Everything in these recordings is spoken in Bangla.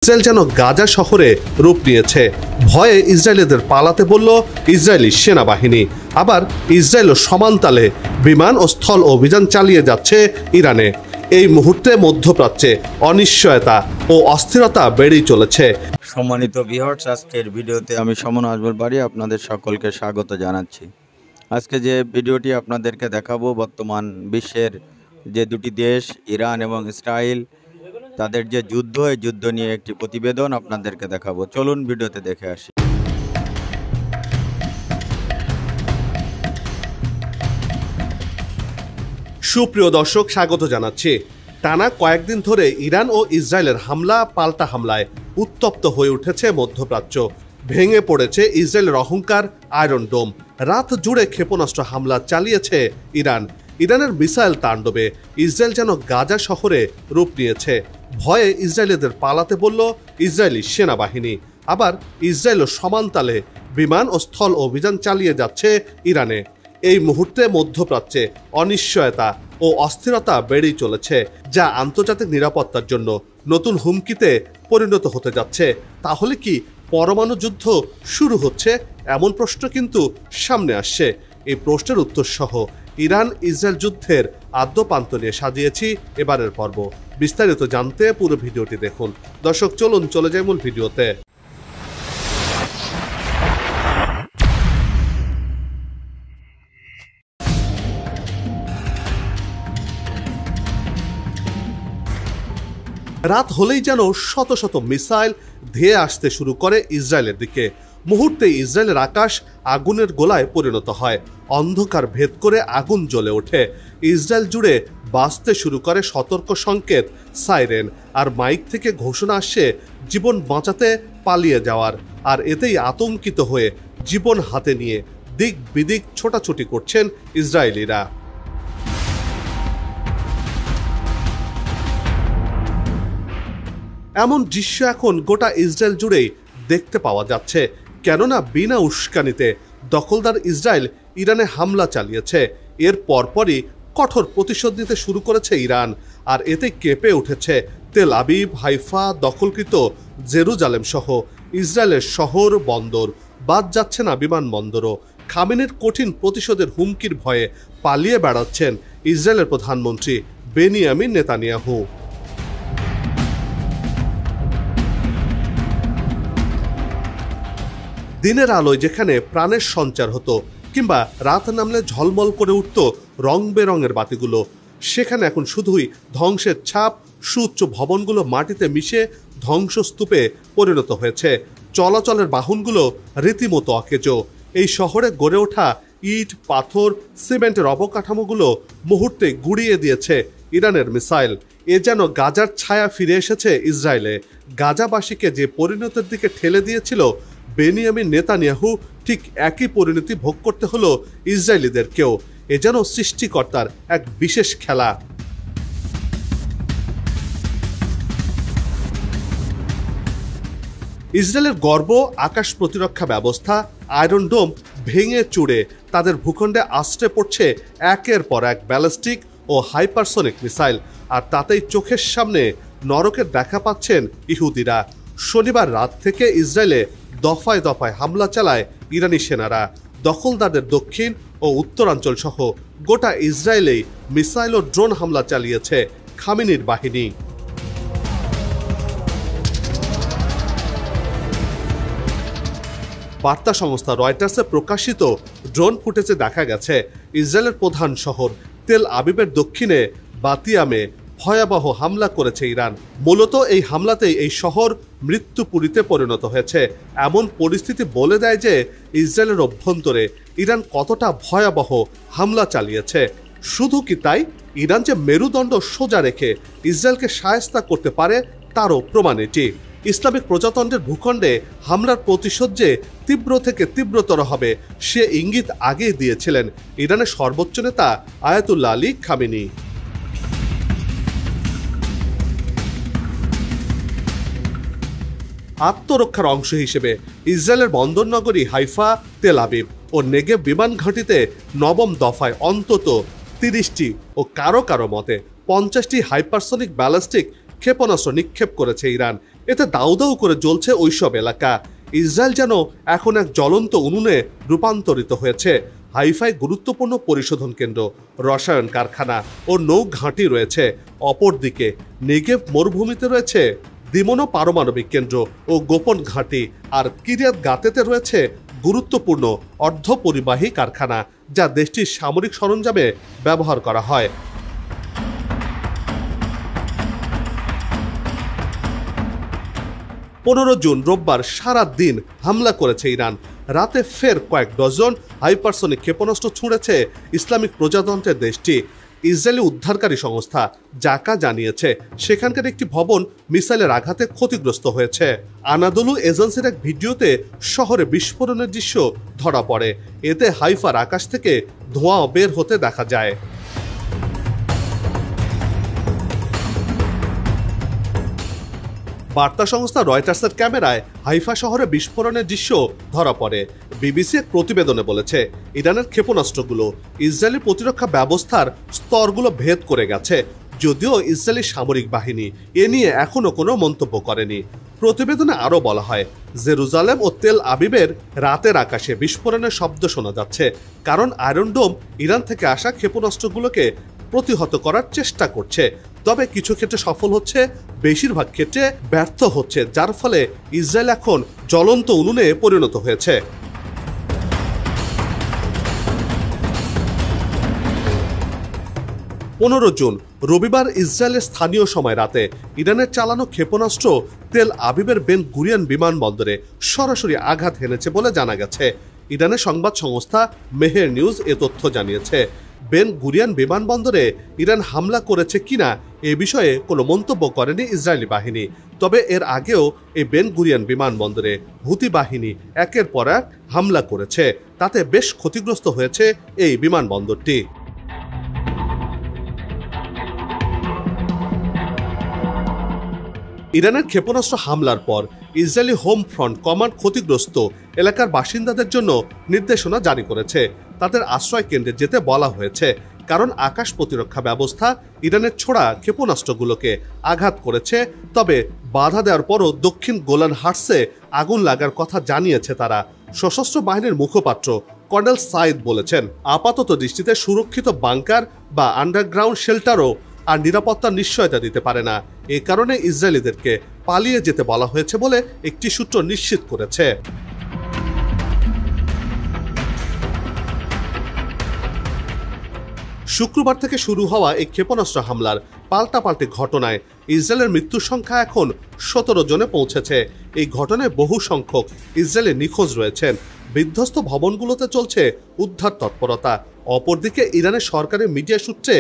ইসরায়েল যেন গাজা শহরে রূপ নিয়েছে। ভয়ে ইসরায়েলিদের পালাতে বলল ইসরায়েলি সেনাবাহিনী। আবার ইসরায়েলও সমানতালে বিমান ও স্থল অভিযান চালিয়ে যাচ্ছে ইরানে। এই মুহূর্তে মধ্যপ্রাচ্যে অনিশ্চয়তা ও অস্থিরতা বেড়েই চলেছে। সম্মানিত ভিউয়ার্স, আজকের ভিডিওতে আমি সমন আজমল বাড়ি আপনাদের সকলকে স্বাগত জানাচ্ছি। আজকে যে ভিডিওটি আপনাদেরকে দেখাবো, বর্তমান বিশ্বের যে দুটি দেশ ইরান এবং ইসরায়েল, তাদের যে যুদ্ধ, এই যুদ্ধ নিয়ে একটি প্রতিবেদন আপনাদেরকে দেখাবো। চলুন ভিডিওতে দেখে আসি। সুপ্রিয় দর্শক, স্বাগত জানাচ্ছি। টানা কয়েকদিন ধরে ইরান ও ইসরায়েলের হামলা পাল্টা হামলায় উত্তপ্ত হয়ে উঠেছে মধ্যপ্রাচ্য। ভেঙে পড়েছে ইসরায়েলের অহংকার আয়রন ডোম। রাত জুড়ে ক্ষেপণাস্ত্র হামলা চালিয়েছে ইরান। ইরানের মিসাইল তাণ্ডবে ইসরায়েল যেন গাজা শহরে রূপ নিয়েছে। ভয়ে ইসরায়েলিদের পালাতে বলল ইসরায়েলি সেনাবাহিনী। আবার ইসরায়েলও সমানতালে বিমান ও স্থল অভিযান চালিয়ে যাচ্ছে ইরানে। এই মুহূর্তে মধ্যপ্রাচ্যে অনিশ্চয়তা ও অস্থিরতা বেড়েই চলেছে, যা আন্তর্জাতিক নিরাপত্তার জন্য নতুন হুমকিতে পরিণত হতে যাচ্ছে। তাহলে কি পরমাণু যুদ্ধ শুরু হচ্ছে? এমন প্রশ্ন কিন্তু সামনে আসছে। এই প্রশ্নের উত্তর সহ ইরান ইসরায়েল যুদ্ধের আদ্যপান্ত নিয়ে সাজিয়েছি এবারের পর্ব। বিস্তারিত জানতে পুরো ভিডিওটি দেখুন। দর্শক, চলুন চলে যাই মূল ভিডিওতে। রাত হলেই যেন শত শত মিসাইল ধেয়ে আসতে শুরু করে ইসরায়েলের দিকে। মুহূর্তে ইসরায়েলের আকাশ আগুনের গোলায় পরিণত হয়। অন্ধকার ভেদ করে আগুন জ্বলে ওঠে। ইসরায়েল জুড়ে বাজতে শুরু করে সতর্ক সংকেত, সাইরেন, আর মাইক থেকে ঘোষণা আসছে জীবন বাঁচাতে পালিয়ে যাওয়ার। আর এতেই আতঙ্কিত হয়ে জীবন হাতে নিয়ে দিক বিদিক ছোটাছুটি করছেন ইসরায়েলিরা। এমন দৃশ্য এখন গোটা ইসরায়েল জুড়েই দেখতে পাওয়া যাচ্ছে। কেননা বিনা উস্কানিতে দখলদার ইসরায়েল ইরানে হামলা চালিয়েছে। এর পরপরই কঠোর প্রতিশোধ নিতে শুরু করেছে ইরান। আর এতে কেঁপে উঠেছে তেল আবিব, হাইফা, দখলকৃত জেরুজালেম সহ ইসরায়েলের শহর বন্দর। বাদ যাচ্ছে না বিমানবন্দরও। খামেনির কঠিন প্রতিশোধের হুমকির ভয়ে পালিয়ে বেড়াচ্ছেন ইসরায়েলের প্রধানমন্ত্রী বেনিয়ামিন নেতানিয়াহু। দিনের আলোয় যেখানে প্রাণের সঞ্চার হতো, কিংবা রাত নামলে ঝলমল করে উঠত রং বেরঙের বাতিগুলো, সেখানে এখন শুধুই ধ্বংসের ছাপ। সুউচ্চ ভবনগুলো মাটিতে মিশে ধ্বংসস্তূপে পরিণত হয়েছে। চলাচলের বাহনগুলো রীতিমতো অকেজো। এই শহরে গড়ে ওঠা ইট, পাথর, সিমেন্টের অবকাঠামোগুলো মুহূর্তে গুড়িয়ে দিয়েছে ইরানের মিসাইল। এ যেন গাজার ছায়া ফিরে এসেছে ইসরায়েলে। গাজাবাসীকে যে পরিণতির দিকে ঠেলে দিয়েছিল বেনিয়ামিন নেতানিয়াহু, ঠিক একই পরিণতি ভোগ করতে হলো ইসরায়েলিদেরকেও। এ যেন সৃষ্টিকর্তার এক বিশেষ খেলা। ইসরায়েলের গর্ব আকাশ প্রতিরক্ষা ব্যবস্থা আয়রন ডোম ভেঙে চুড়ে তাদের ভূখণ্ডে আশ্রে পড়ছে একের পর এক ব্যালিস্টিক ও হাইপারসনিক মিসাইল। আর তাতেই চোখের সামনে নরকের দেখা পাচ্ছেন ইহুদিরা। শনিবার রাত থেকে ইসরায়েলে দফায় দফায় হামলা চালায় ইরানি সেনারা। দখলদারদের দক্ষিণ ও উত্তরাঞ্চল সহ গোটা ইসরায়েলেই মিসাইল ও ড্রোন হামলা চালিয়েছে খামেনির বাহিনী। বার্তা সংস্থা রয়টার্সে প্রকাশিত ড্রোন ফুটেজে দেখা গেছে ইসরায়েলের প্রধান শহর তেল আবিবের দক্ষিণে বাতিয়ামে ভয়াবহ হামলা করেছে ইরান। মূলত এই হামলাতেই এই শহর মৃত্যুপুরীতে পরিণত হয়েছে। এমন পরিস্থিতি বলে দেয় যে ইসরায়েলের অভ্যন্তরে ইরান কতটা ভয়াবহ হামলা চালিয়েছে। শুধু কি তাই, ইরান যে মেরুদণ্ড সোজা রেখে ইসরায়েলকে শায়েস্তা করতে পারে তারও প্রমাণ এটি। ইসলামিক প্রজাতন্ত্রের ভূখণ্ডে হামলার প্রতিশোধ যে তীব্র থেকে তীব্রতর হবে, সে ইঙ্গিত আগেই দিয়েছিলেন ইরানের সর্বোচ্চ নেতা আয়াতুল্লাহ আলী খামেনি। আত্মরক্ষার অংশ হিসেবে ইসরায়েলের বন্দরনগরী হাইফা, তেল আবিব ও নেগেভ বিমান ঘাঁটিতে নবম দফায় অন্তত 30টি ও কারো কারো মতে 50টি হাইপারসনিক ব্যালিস্টিক ক্ষেপণাস্ত্র নিক্ষেপ করেছে ইরান। এতে দাউ দাউ করে জ্বলছে ওইসব এলাকা। ইসরায়েল যেন এখন এক জ্বলন্ত উনুনে রূপান্তরিত হয়েছে। হাইফায় গুরুত্বপূর্ণ পরিশোধন কেন্দ্র, রসায়ন কারখানা ও নৌ ঘাঁটি রয়েছে। অপরদিকে নেগেভ মরুভূমিতে রয়েছে দিমনো পারমাণবিক কেন্দ্র ও গোপন ঘাঁটি, আর কিরিয়াত গাতেতে রয়েছে গুরুত্বপূর্ণ অর্ধপরিবাহী কারখানা, যা দেশটির সামরিক সরঞ্জামে ব্যবহার করা হয়। 15 জুন রোববার সারা দিন হামলা করেছে ইরান। রাতে ফের কয়েক ডজন হাইপারসনিক ক্ষেপণাস্ত্র ছুঁড়েছে ইসলামিক প্রজাতন্ত্রের দেশটি। ইসরায়েলি উদ্ধারকারী সংস্থা জাকা জানিয়েছে সেখানকার একটি ভবন মিসাইলের আঘাতে ক্ষতিগ্রস্ত হয়েছে। আনাদোলু এজেন্সির এক ভিডিওতে শহরে বিস্ফোরণের দৃশ্য ধরা পড়ে। এতে হাইফার আকাশ থেকে ধোঁয়া বের হতে দেখা যায়। বার্তা সংস্থা রয়টার্সের ক্যামেরায় হাইফা শহরে বিস্ফোরণের দৃশ্য ধরা পড়ে। বিবিসি এক প্রতিবেদনে বলেছে ইরানের ক্ষেপণাস্ত্রগুলো ইসরায়েলি প্রতিরক্ষা ব্যবস্থার স্তরগুলো ভেদ করে গেছে, যদিও ইসরায়েলি সামরিক বাহিনী এ নিয়ে এখনো কোনো মন্তব্য করেনি। প্রতিবেদনে আরও বলা হয়, জেরুজালেম ও তেল আবিবের রাতের আকাশে বিস্ফোরণের শব্দ শোনা যাচ্ছে, কারণ আয়রন ডোম ইরান থেকে আসা ক্ষেপণাস্ত্রগুলোকে প্রতিহত করার চেষ্টা করছে। তবে কিছু ক্ষেত্রে সফল হচ্ছে, বেশিরভাগ ক্ষেত্রে ব্যর্থ হচ্ছে, যার ফলে ইসরায়েল এখন জ্বলন্ত উনুনে পরিণত হয়েছে। 15 জুন রবিবার ইসরায়েলের স্থানীয় সময় রাতে ইরানের চালানো ক্ষেপণাস্ত্র তেল আবিবের বেন গুরিয়ন বিমানবন্দরে সরাসরি আঘাত হেনেছে বলে জানা গেছে। ইরানের সংবাদ সংস্থা মেহের নিউজ এ তথ্য জানিয়েছে। বেন গুরিয়ন বিমানবন্দরে ইরান হামলা করেছে কিনা এ বিষয়ে কোনো মন্তব্য করেনি ইসরায়েলি বাহিনী। তবে এর আগেও এই বেন গুরিয়ন বিমানবন্দরে হুতি বাহিনী একের পর এক হামলা করেছে, তাতে বেশ ক্ষতিগ্রস্ত হয়েছে এই বিমানবন্দরটি। ইরানের ক্ষেপণাস্ত্র হামলার পর ইসরায়েলি হোম ফ্রন্ট কমান্ড ক্ষতিগ্রস্ত এলাকার বাসিন্দাদের জন্য নির্দেশনা জারি করেছে। তাদের আশ্রয় কেন্দ্রে যেতে বলা হয়েছে, কারণ আকাশ প্রতিরক্ষা ব্যবস্থা ইরানের ছোড়া ক্ষেপণাস্ত্রগুলোকে আঘাত করেছে। তবে বাধা দেওয়ার পরও দক্ষিণ গোলান হাটসে আগুন লাগার কথা জানিয়েছে তারা। সশস্ত্র বাহিনীর মুখপাত্র কর্নেল সাইদ বলেছেন, আপাতত দৃষ্টিতে সুরক্ষিত বাংকার বা আন্ডারগ্রাউন্ড শেল্টারও আর নিরাপত্তার নিশ্চয়তা দিতে পারে না। এ কারণে ইসরায়েলিদেরকে পালিয়ে যেতে বলা হয়েছে বলে একটি সূত্র নিশ্চিত করেছে। শুক্রবার থেকে শুরু হওয়া এই ক্ষেপণাস্ত্র হামলার পাল্টাপাল্টি ঘটনায় ইসরায়েলের মৃত্যুর সংখ্যা এখন 17 জনে পৌঁছেছে। এই ঘটনায় বহু সংখ্যক ইসরায়েলি নিখোঁজ রয়েছেন। বিধ্বস্ত ভবনগুলোতে চলছে উদ্ধার তৎপরতা। অপরদিকে ইরানের সরকারি মিডিয়া সূত্রে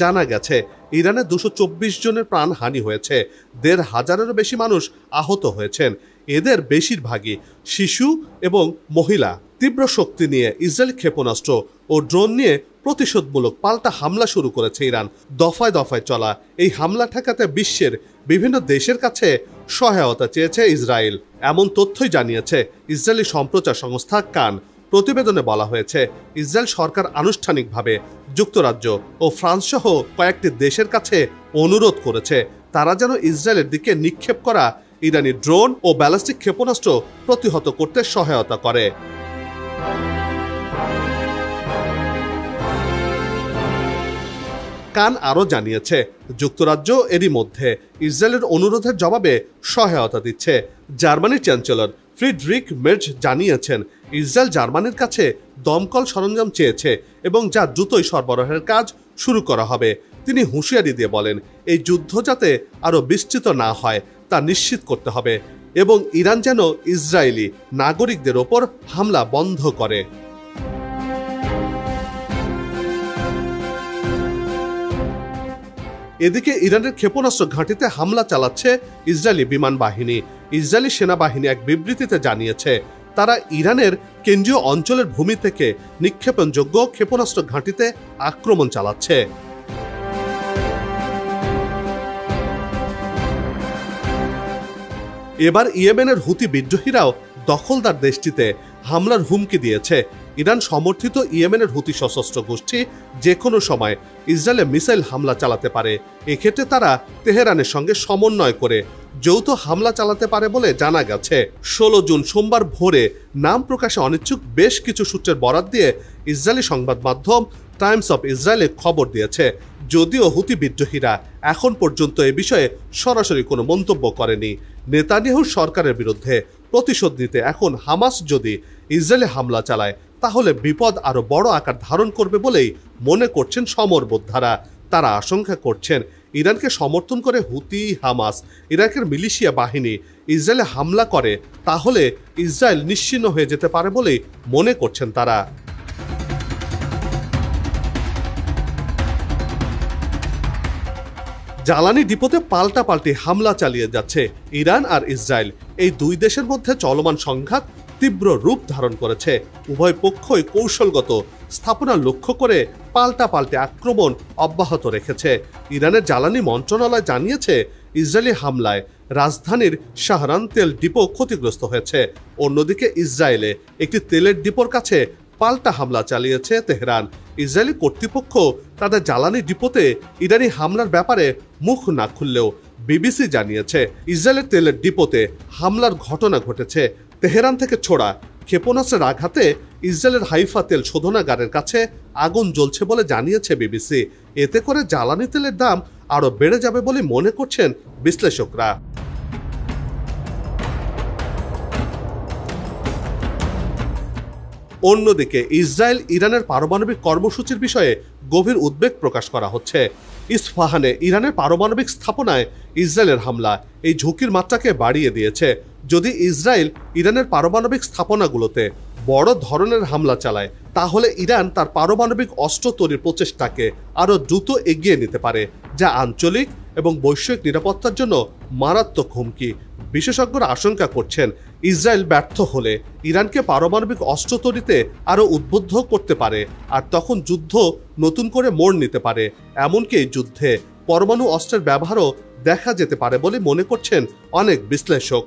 জানা গেছে ইরানে 224 জনের প্রাণহানি হয়েছে, 1,500-এরও বেশি মানুষ আহত হয়েছেন। এদের বেশিরভাগই শিশু এবং মহিলা। তীব্র শক্তি নিয়ে ইসরায়েল ক্ষেপণাস্ত্র ও ড্রোন নিয়ে প্রতিশোধমূলক পাল্টা হামলা শুরু করেছে ইরান। দফায় দফায় চলা এই হামলা ঠেকাতে বিশ্বের বিভিন্ন দেশের কাছে সহায়তা চেয়েছে ইসরায়েল, এমন তথ্যই জানিয়েছে ইসরায়েলি সম্প্রচার সংস্থা কান। প্রতিবেদনে বলা হয়েছে ইসরায়েল সরকার আনুষ্ঠানিকভাবে যুক্তরাজ্য ও ফ্রান্স সহ কয়েকটি দেশের কাছে অনুরোধ করেছে তারা যেন ইসরায়েলের দিকে নিক্ষেপ করা ইরানি ড্রোন ও ব্যালিস্টিক ক্ষেপণাস্ত্র প্রতিহত করতে সহায়তা করে। কান আরও জানিয়েছে যুক্তরাজ্য এরই মধ্যে ইসরায়েলের অনুরোধের জবাবে সহায়তা দিচ্ছে। জার্মানির চ্যান্সেলর ফ্রিডরিখ মের্জ জানিয়েছেন ইসরায়েল জার্মানির কাছে দমকল সরঞ্জাম চেয়েছে এবং যা দ্রুতই সরবরাহের কাজ শুরু করা হবে। তিনি হুঁশিয়ারি দিয়ে বলেন, এই যুদ্ধ যাতে আরও বিস্তৃত না হয় তা নিশ্চিত করতে হবে এবং ইরান যেন ইসরায়েলি নাগরিকদের ওপর হামলা বন্ধ করে। এদিকে ইরানের ক্ষেপণাস্ত্র ঘাঁটিতে হামলা চালাচ্ছে ইসরায়েলি বিমান বাহিনী। ইসরায়েলি সেনাবাহিনী এক বিবৃতিতে জানিয়েছে তারা ইরানের কেন্দ্রীয় অঞ্চলের ভূমি থেকে নিক্ষেপণযোগ্য ক্ষেপণাস্ত্র ঘাঁটিতে আক্রমণ চালাচ্ছে। এবার ইয়েমেনের হুতি বিদ্রোহীরাও দখলদার দেশটিতে হামলার হুমকি দিয়েছে। ইরান সমর্থিত ইয়েমেনের হুতি সশস্ত্র গোষ্ঠী যে কোনো সময় ইসরায়েলে মিসাইল হামলা চালাতে পারে। এক্ষেত্রে তারা তেহরানের সঙ্গে সমন্বয় করে যৌথ হামলা চালাতে পারে বলে জানা গেছে। 16 জুন সোমবার ভোরে নাম প্রকাশে অনিচ্ছুক বেশ কিছু সূত্রের বরাত দিয়ে ইসরায়েলি সংবাদ মাধ্যম টাইমস অফ ইসরায়েলে খবর দিয়েছে। যদিও হুতি বিদ্রোহীরা এখন পর্যন্ত এ বিষয়ে সরাসরি কোনো মন্তব্য করেনি। নেতানিয়াহু সরকারের বিরুদ্ধে প্রতিশোধ নিতে এখন হামাস যদি ইসরায়েলে হামলা চালায় তাহলে বিপদ আরো বড় আকার ধারণ করবে বলেই মনে করছেন সমরবোদ্ধারা। তারা আশঙ্কা করছেন ইরানকে সমর্থন করে হুতি হামাস ইরাকের মিলিশিয়া বাহিনী ইসরায়েলে হামলা করে তাহলে ইসরায়েল নিশ্চিহ্ন হয়ে যেতে পারে বলেই মনে করছেন তারা। জ্বালানি ডিপোতে পাল্টাপাল্টি হামলা চালিয়ে যাচ্ছে ইরান আর ইসরায়েল। এই দুই দেশের মধ্যে চলমান সংঘাত তীব্র রূপ ধারণ করেছে। উভয় পক্ষই কৌশলগত স্থাপনা লক্ষ্য করে পাল্টাপাল্টি আক্রমণ অব্যাহত রেখেছে। ইরানের জ্বালানি মন্ত্রণালয় জানিয়েছে ইসরায়েলি হামলায় রাজধানীর শাহরান তেল ডিপো ক্ষতিগ্রস্ত হয়েছে। অন্যদিকে ইসরায়েলে একটি তেলের ডিপোর কাছে পাল্টা হামলা চালিয়েছে তেহরান। ইসরায়েলি কর্তৃপক্ষ তাদের জ্বালানি ডিপোতে ইরানি হামলার ব্যাপারে মুখ না খুললেও বিবিসি জানিয়েছে ইসরায়েলের তেলের ডিপোতে হামলার ঘটনা ঘটেছে। তেহরান থেকে ছোড়া ক্ষেপণাস্ত্রের আঘাতে ইসরায়েলের হাইফা তেল শোধনাগারের কাছে আগুন জ্বলছে বলে জানিয়েছে বিবিসি। এতে করে জ্বালানি তেলের দাম আরও বেড়ে যাবে বলে মনে করছেন বিশ্লেষকরা। অন্যদিকে ইসরায়েল ইরানের পারমাণবিক কর্মসূচির বিষয়ে গভীর উদ্বেগ প্রকাশ করা হচ্ছে। ইস্পাহানে ইরানের পারমাণবিক স্থাপনায় ইসরায়েলের হামলা এই ঝুঁকির মাত্রাকে বাড়িয়ে দিয়েছে। যদি ইসরায়েল ইরানের পারমাণবিক স্থাপনাগুলোতে বড় ধরনের হামলা চালায় তাহলে ইরান তার পারমাণবিক অস্ত্র তৈরির প্রচেষ্টাকে আরও দ্রুত এগিয়ে নিতে পারে, যা আঞ্চলিক এবং বৈশ্বিক নিরাপত্তার জন্য মারাত্মক হুমকি। বিশেষজ্ঞরা আশঙ্কা করছেন ইসরায়েল ব্যর্থ হলে ইরানকে পারমাণবিক অস্ত্র তৈরিতে আরও উদ্বুদ্ধ করতে পারে, আর তখন যুদ্ধ নতুন করে মোড় নিতে পারে। এমনকি এই যুদ্ধে পরমাণু অস্ত্রের ব্যবহারও দেখা যেতে পারে বলে মনে করছেন অনেক বিশ্লেষক।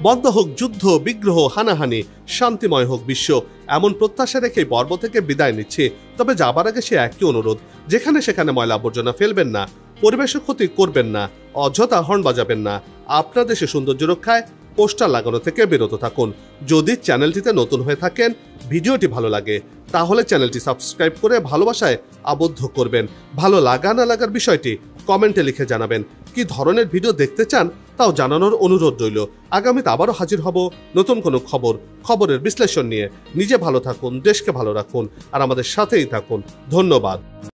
বন্ধ হোক যুদ্ধ, বিগ্রহ, হানাহানি, শান্তিময় হোক বিশ্ব, এমন প্রত্যাশা রেখে পর্ব থেকে বিদায় নিচ্ছি। তবে যাবার আগে সে একই অনুরোধ, যেখানে সেখানে ময়লা আবর্জনা ফেলবেন না, পরিবেশের ক্ষতি করবেন না, অযথা হর্ন বাজাবেন না, আপনার দেশে সৌন্দর্য রক্ষায় পোস্টার লাগানো থেকে বিরত থাকুন। যদি চ্যানেলটিতে নতুন হয়ে থাকেন, ভিডিওটি ভালো লাগে তাহলে চ্যানেলটি সাবস্ক্রাইব করে ভালোবাসায় আবদ্ধ করবেন। ভালো লাগা না লাগার বিষয়টি কমেন্টে লিখে জানাবেন। কি ধরনের ভিডিও দেখতে চান তাও জানানোর অনুরোধ রইল। আগামীতে আবারও হাজির হব নতুন কোনো খবরের বিশ্লেষণ নিয়ে। নিজে ভালো থাকুন, দেশকে ভালো রাখুন আর আমাদের সাথেই থাকুন। ধন্যবাদ।